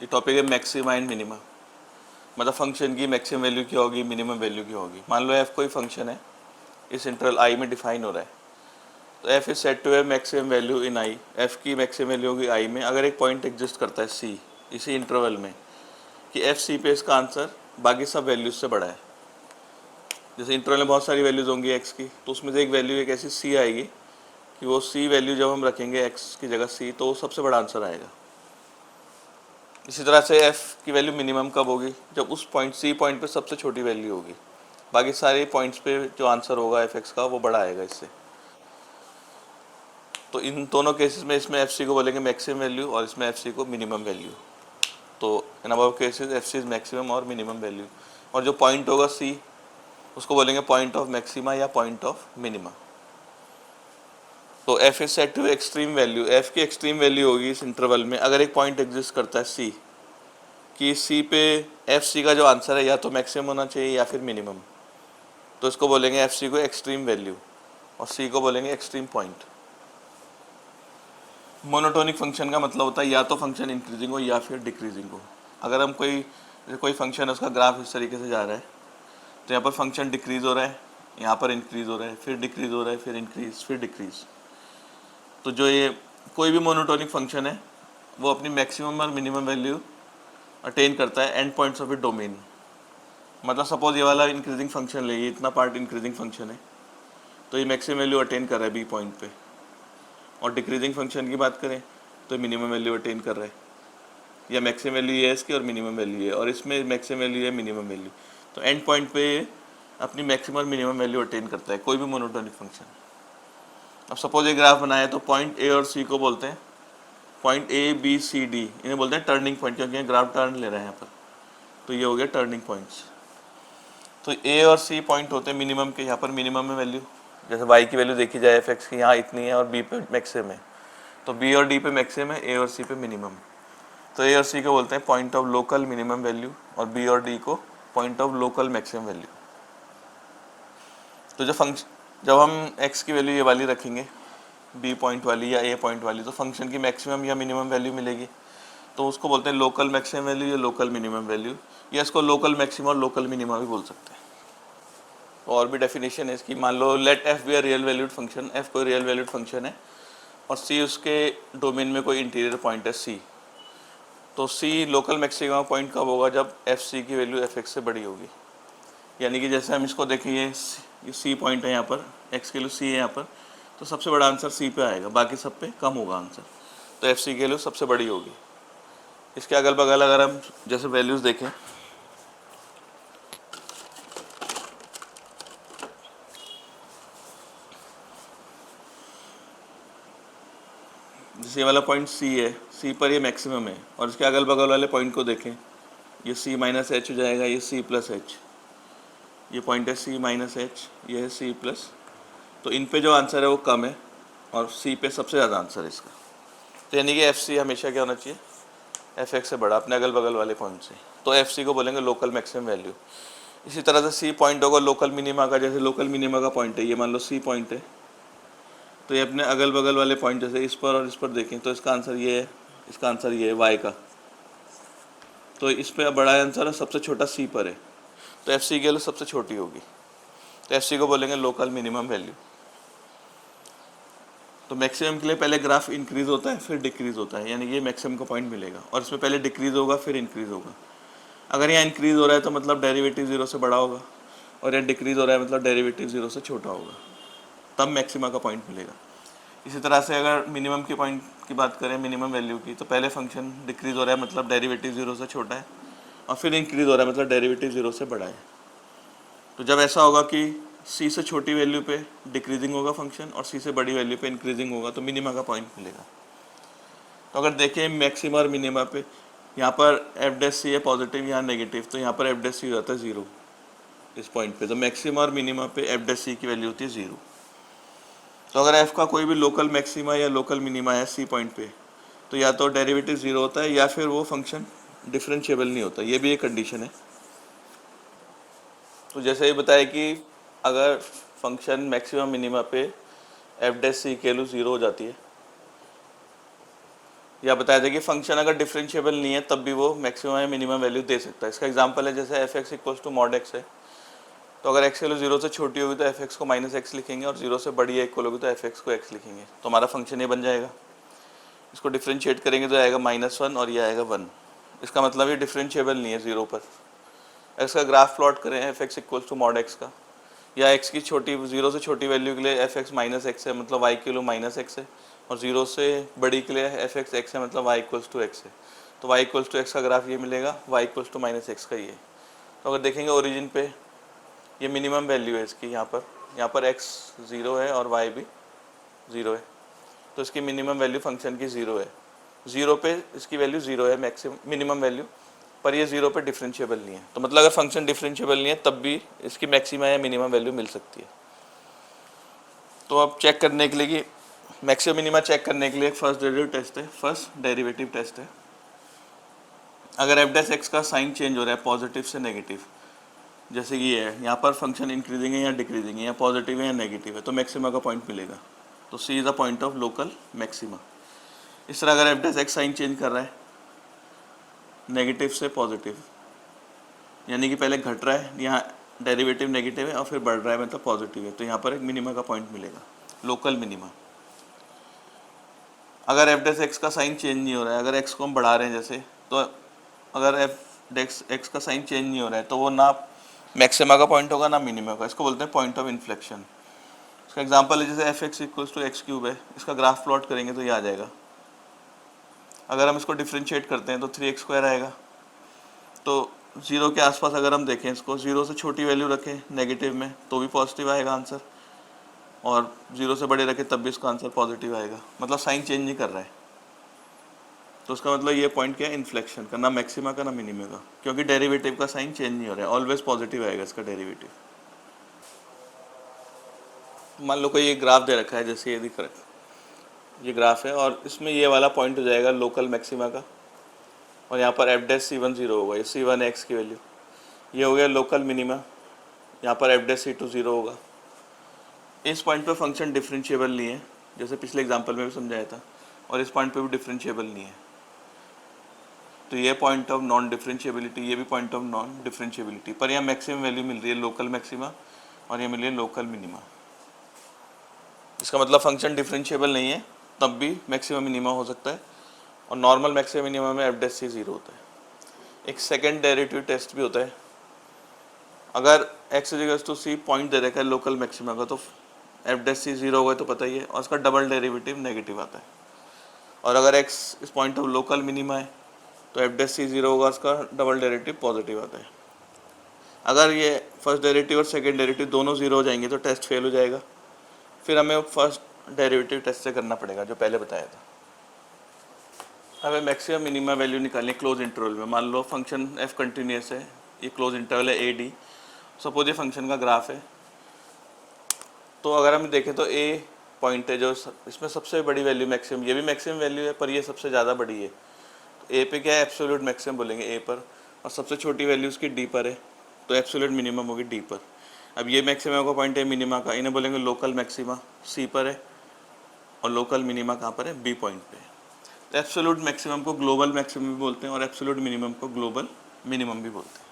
ये टॉपिक है maxima and minima. मतलब फंक्शन की मैक्सिमम वैल्यू क्या होगी, मिनिमम वैल्यू क्या होगी। मान लो एफ कोई फंक्शन है, इस इंटरवल आई में डिफाइन हो रहा है, तो F is set to have maximum value in I. F की मैक्सिमम वैल्यू होगी आई में अगर एक पॉइंट एग्जिस्ट करता है सी, इसी इंटरवल में, कि एफ सी पे इसका आंसर बाकी सब वैल्यूज से बड़ा है। जैसे इंटरवल में बहुत सारी वैल्यूज होंगी एक्स की, तो उसमें से एक वैल्यू एक ऐसी सी आएगी कि वो सी वैल्यू जब हम रखेंगे एक्स की जगह सी, तो वो सबसे बड़ा आंसर आएगा। इसी तरह से एफ की वैल्यू मिनिमम कब होगी, जब उस पॉइंट सी पॉइंट पे सबसे छोटी वैल्यू होगी, बाकी सारे पॉइंट्स पे जो आंसर होगा एफ एक्स का वो बड़ा आएगा इससे। तो इन दोनों केसेस में इसमें एफ सी को बोलेंगे मैक्सिमम वैल्यू और इसमें एफ सी को मिनिमम वैल्यू। तो in above cases F C is maximum और मिनिमम वैल्यू, और जो पॉइंट होगा सी उसको बोलेंगे पॉइंट ऑफ मैक्सिमा या पॉइंट ऑफ मिनिमा। तो F is set to extreme value, F की एक्सट्रीम वैल्यू होगी इस इंटरवल में अगर एक पॉइंट एग्जिस्ट करता है सी, कि सी पे एफ सी का जो आंसर है या तो मैक्सिमम होना चाहिए या फिर मिनिमम, तो इसको बोलेंगे एफ सी को एक्सट्रीम वैल्यू और सी को बोलेंगे एक्सट्रीम पॉइंट। मोनोटोनिक फंक्शन का मतलब होता है या तो फंक्शन इंक्रीजिंग हो या फिर डिक्रीजिंग हो। अगर हम कोई फंक्शन है उसका ग्राफ इस तरीके से जा रहा है, तो यहाँ पर फंक्शन डिक्रीज हो रहा है, यहाँ पर इंक्रीज हो रहा है, फिर डिक्रीज हो रहा है, फिर इंक्रीज, फिर डिक्रीज। तो जो ये कोई भी मोनोटोनिक फंक्शन है वो अपनी मैक्सिमम और मिनिमम वैल्यू अटेन करता है and points of A domain. मतलब सपोज ये वाला इंक्रीजिंग फंक्शन ले, ये इतना पार्ट इंक्रीजिंग फंक्शन है, तो ये मैक्सिमम वैल्यू अटेन कर रहा है बी पॉइंट पे, और डिक्रीजिंग फंक्शन की बात करें तो मिनिमम वैल्यू अटेन कर रहा है, या मैक्सिमम वैल्यू ये है इसकी और मिनिमम वैल्यू है, और इसमें मैक्सिमम वैल्यू है मिनिमम वैल्यू। तो एंड पॉइंट पे अपनी मैक्सिमम और मिनिमम वैल्यू अटेन करता है कोई भी मोनोटोनिक फंक्शन। अब सपोज ये ग्राफ बनाए तो पॉइंट ए और सी को बोलते हैं, point A B C D इन्हें बोलते हैं टर्निंग पॉइंट, क्योंकि ग्राफ टर्न ले रहे हैं यहाँ पर, तो ये हो गया टर्निंग पॉइंट्स। तो ए और सी पॉइंट होते हैं मिनिमम के, यहाँ पर मिनिमम में वैल्यू, जैसे वाई की वैल्यू देखी जाए एफ एक्स की यहाँ इतनी है और बी पे मैक्सिमम है, तो बी और डी पे मैक्सिमम है, ए और सी पे मिनिमम। तो ए और सी को बोलते हैं point of local minimum value और बी और डी को point of local maximum value. तो जब हम एक्स की वैल्यू ये वाली रखेंगे बी पॉइंट वाली या ए पॉइंट वाली, तो फंक्शन की मैक्सिमम या मिनिमम वैल्यू मिलेगी, तो उसको बोलते हैं लोकल मैक्सिमम वैल्यू या लोकल मिनिमम वैल्यू, या इसको लोकल मैक्सिमम और लोकल मिनिमा भी बोल सकते हैं। और भी डेफिनेशन है इसकी। मान लो let F be a real valued function, F कोई रियल वैल्यूड फंक्शन है और सी उसके डोमेन में कोई इंटीरियर पॉइंट है सी, तो सी लोकल मैक्सिमम पॉइंट कब होगा, जब एफ सी की वैल्यू एफ एक्स से बड़ी होगी। यानी कि जैसे हम इसको देखें ये सी पॉइंट है यहाँ पर, एक्स की वैल्यू सी है यहाँ पर, तो सबसे बड़ा आंसर सी पे आएगा, बाकी सब पे कम होगा आंसर, तो एफ सी की वैल्यू सबसे बड़ी होगी। इसके अगल बगल अगर हम जैसे वैल्यूज़ देखें, जैसे ये वाला पॉइंट सी है, सी पर ये मैक्सिमम है, और इसके अगल बगल वाले पॉइंट को देखें, ये सी माइनस एच हो जाएगा, ये सी प्लस एच, ये पॉइंट है सी माइनस एच, ये है सी प्लस, तो इन पे जो आंसर है वो कम है और सी पे सबसे ज़्यादा आंसर है इसका। तो यानी कि एफ सी हमेशा क्या होना चाहिए, एफ एक्स से बड़ा अपने अगल बगल वाले पॉइंट से, तो एफ सी को बोलेंगे लोकल मैक्सिमम वैल्यू। इसी तरह से सी पॉइंट होगा लोकल मिनिमा का, जैसे लोकल मिनिमा का पॉइंट है ये, मान लो सी पॉइंट है, तो ये अपने अगल बगल वाले पॉइंट जैसे इस पर और इस पर देखें, तो इसका आंसर ये है, इसका आंसर ये है वाई का, तो इस पर बड़ा आंसर है, सबसे छोटा सी पर है, तो एफ सी की वैल्यू सबसे छोटी होगी, तो एफ सी को बोलेंगे लोकल मिनिमम वैल्यू। तो मैक्सिमम के लिए पहले ग्राफ इंक्रीज होता है फिर डिक्रीज होता है, यानी ये मैक्सिमम का पॉइंट मिलेगा, और इसमें पहले डिक्रीज होगा फिर इंक्रीज होगा। अगर यहाँ इंक्रीज हो रहा है तो मतलब डेरिवेटिव जीरो से बड़ा होगा, और यहाँ डिक्रीज हो रहा है मतलब डेरिवेटिव जीरो से छोटा होगा, तब मैक्सिमा का पॉइंट मिलेगा। इसी तरह से अगर मिनिमम के पॉइंट की बात करें, मिनिमम वैल्यू की, तो पहले फंक्शन डिक्रीज हो रहा है मतलब डेरिवेटिव जीरो से छोटा है, और फिर इंक्रीज हो रहा है मतलब डेरिवेटिव जीरो से बड़ा है। तो जब ऐसा होगा कि सी से छोटी वैल्यू पे डिक्रीजिंग होगा फंक्शन और सी से बड़ी वैल्यू पे इंक्रीजिंग होगा, तो मिनिमा का पॉइंट मिलेगा। तो अगर देखें मैक्सिमा और मिनिमा पे, यहाँ पर एफ डैश सी है पॉजिटिव, यहाँ नेगेटिव, तो यहाँ पर एफ डैश सी हो जाता है ज़ीरो इस पॉइंट पे, तो मैक्सिमा और मिनिमा पे एफ डैश सी की वैल्यू होती है ज़ीरो। तो अगर एफ का कोई भी लोकल मैक्सिमा या लोकल मिनिमा है सी पॉइंट पे, तो या तो डेरिवेटिव ज़ीरो होता है या फिर वो फंक्शन डिफरेंशिएबल नहीं होता, ये भी एक कंडीशन है। तो जैसे ये बताया कि अगर फंक्शन मैक्सिमम मिनिमा पे एफ डैश सी की वैल्यू ज़ीरो हो जाती है, या बताया था कि फंक्शन अगर डिफरेंशिएबल नहीं है तब भी वो मैक्सिमम या मिनिमम वैल्यू दे सकता है। इसका एग्जांपल है जैसे F X equals to mod X है, तो अगर एक्स वैल्यू 0 से छोटी होगी तो एफ एक्स को माइनस एक्स लिखेंगे और 0 से बड़ी या इक्वल होगी तो एफ एक्स को एक्स लिखेंगे, तो हमारा फंक्शन ये बन जाएगा। इसको डिफ्रेंशिएट करेंगे तो आएगा -1 और ये आएगा 1। इसका मतलब ये डिफरेंशिएबल नहीं है 0 पर। इसका ग्राफ प्लॉट करें F X equals to mod X का, या एक्स की छोटी 0 से छोटी वैल्यू के लिए एफ एक्स माइनस एक्स है मतलब वाई की वैल्यू माइनस एक्स है, और 0 से बड़ी के लिए एफ एक्स एक्स है मतलब वाई इक्वल्स टू एक्स है। तो वाई इक्वल्स टू एक्स का ग्राफ ये मिलेगा, Y equals to minus X का ये। तो अगर देखेंगे ओरिजिन पे ये मिनिमम वैल्यू है इसकी, यहाँ पर एक्स 0 है और वाई भी 0 है, तो इसकी मिनिमम वैल्यू फंक्शन की 0 है। 0 पे इसकी वैल्यू 0 है मैक्सिमम मिनिमम वैल्यू, पर ये 0 पे डिफरेंशिएबल नहीं है। तो मतलब अगर फंक्शन डिफरेंशिएबल नहीं है तब भी इसकी मैक्सिमम या मिनिमम वैल्यू मिल सकती है। तो अब चेक करने के लिए कि मैक्सिमम मिनिमा चेक करने के लिए एक फर्स्ट डेरिवेटिव टेस्ट है। अगर एफ डैश एक्स का साइन चेंज हो रहा है पॉजिटिव से नेगेटिव, जैसे कि ये है, यहाँ पर फंक्शन इंक्रीजिंग है या डिक्रीजिंग है या पॉजिटिव है या नेगेटिव है, तो मैक्सिमा का पॉइंट मिलेगा। तो C is a point of local maxima. इस तरह अगर F dash X sign change कर रहा है नेगेटिव से पॉजिटिव, यानी कि पहले घट रहा है, यहाँ डेरिवेटिव नेगेटिव है और फिर बढ़ रहा है मतलब पॉजिटिव है, तो यहाँ पर एक मिनिमा का पॉइंट मिलेगा, लोकल मिनिमा। अगर एफ डैश एक्स का साइन चेंज नहीं हो रहा है, अगर एक्स को हम बढ़ा रहे हैं जैसे, तो अगर एफ डैश एक्स का साइन चेंज नहीं हो रहा है तो वो ना मैक्सिमा का पॉइंट होगा ना मिनिमा का। इसको बोलते हैं पॉइंट ऑफ इन्फ्लेक्शन। इसका एग्जांपल है जैसे F X equals to X cube है, इसका ग्राफ प्लॉट करेंगे तो ये आ जाएगा। अगर हम इसको डिफ्रेंशिएट करते हैं तो 3x² आएगा। तो 0 के आसपास अगर हम देखें इसको, 0 से छोटी वैल्यू रखें नेगेटिव में तो भी पॉजिटिव आएगा आंसर, और 0 से बड़े रखें तब भी इसका आंसर पॉजिटिव आएगा, मतलब साइन चेंज नहीं कर रहा है। तो उसका मतलब ये पॉइंट क्या है, इन्फ्लेक्शन का, ना मैक्सिमा का ना मिनिमा का, क्योंकि डेरिवेटिव का साइन चेंज नहीं हो रहा है, ऑलवेज पॉजिटिव आएगा इसका डेरिवेटिव। मान लो कोई ये ग्राफ दे रखा है, जैसे ये दिख रहा है, ये ग्राफ है और इसमें ये वाला पॉइंट हो जाएगा लोकल मैक्सिमा का, और यहाँ पर एफ डैश C1 0 होगा, ये C1 एक्स की वैल्यू, ये हो गया लोकल मिनिमा। यहाँ पर एफ डैश C2 0 होगा। इस पॉइंट पे फंक्शन डिफरेंशिएबल नहीं है, जैसे पिछले एग्जांपल में भी समझाया था, और इस पॉइंट पे भी डिफरेंशिएबल नहीं है। तो ये पॉइंट ऑफ नॉन डिफरेंशिएबिलिटी, ये भी पॉइंट ऑफ नॉन डिफरेंशिएबिलिटी, पर यहाँ मैक्सिमम वैल्यू मिल रही है लोकल मैक्सिमा और ये मिल रही है लोकल मिनिमा। इसका मतलब फंक्शन डिफरेंशिएबल नहीं है तब भी मैक्सिमम मिनिमा हो सकता है, और नॉर्मल मैक्सिमम मिनिमा में एफ डैश C 0 होता है। एक सेकेंड डेरिवेटिव टेस्ट भी होता है। अगर X equals to C point दे रखा है लोकल मैक्सिमा का, तो एफ डैश C 0 होगा तो पता ही है, और उसका डबल डेरिवेटिव नेगेटिव आता है। और अगर एक्स इस पॉइंट ऑफ लोकल मिनिमा है तो एफ डैश C 0 होगा, उसका डबल डेरिवेटिव पॉजिटिव आता है। अगर ये फर्स्ट डेरिवेटिव और सेकेंड डेरिवेटिव दोनों 0 हो जाएंगे तो टेस्ट फेल हो जाएगा, फिर हमें फर्स्ट डेरिवेटिव टेस्ट से करना पड़ेगा जो पहले बताया था। हमें मैक्सिमम मिनिमा वैल्यू निकालनी क्लोज इंटरवल में। मान लो फंक्शन एफ कंटिन्यूस है, ये क्लोज इंटरवल है AD, सपोज ये फंक्शन का ग्राफ है। तो अगर हम देखें तो A पॉइंट है जो इसमें सबसे बड़ी वैल्यू मैक्सिमम, ये भी मैक्सिमम वैल्यू है पर ये सबसे ज़्यादा बड़ी है, तो A पे क्या है, एब्सोल्यूट मैक्सिमम बोलेंगे A पर, और सबसे छोटी वैल्यू उसकी D पर है, तो एब्सोल्यूट मिनिमम होगी D पर। अब ये मैक्सिमम का पॉइंट है मिनिमा का, इन्हें बोलेंगे लोकल मैक्सिमा, C पर है, और लोकल मिनिमा कहाँ पर है, B पॉइंट पे। तो एब्सोल्यूट मैक्सिमम को ग्लोबल मैक्सिमम भी बोलते हैं और एब्सोल्यूट मिनिमम को ग्लोबल मिनिमम भी बोलते हैं।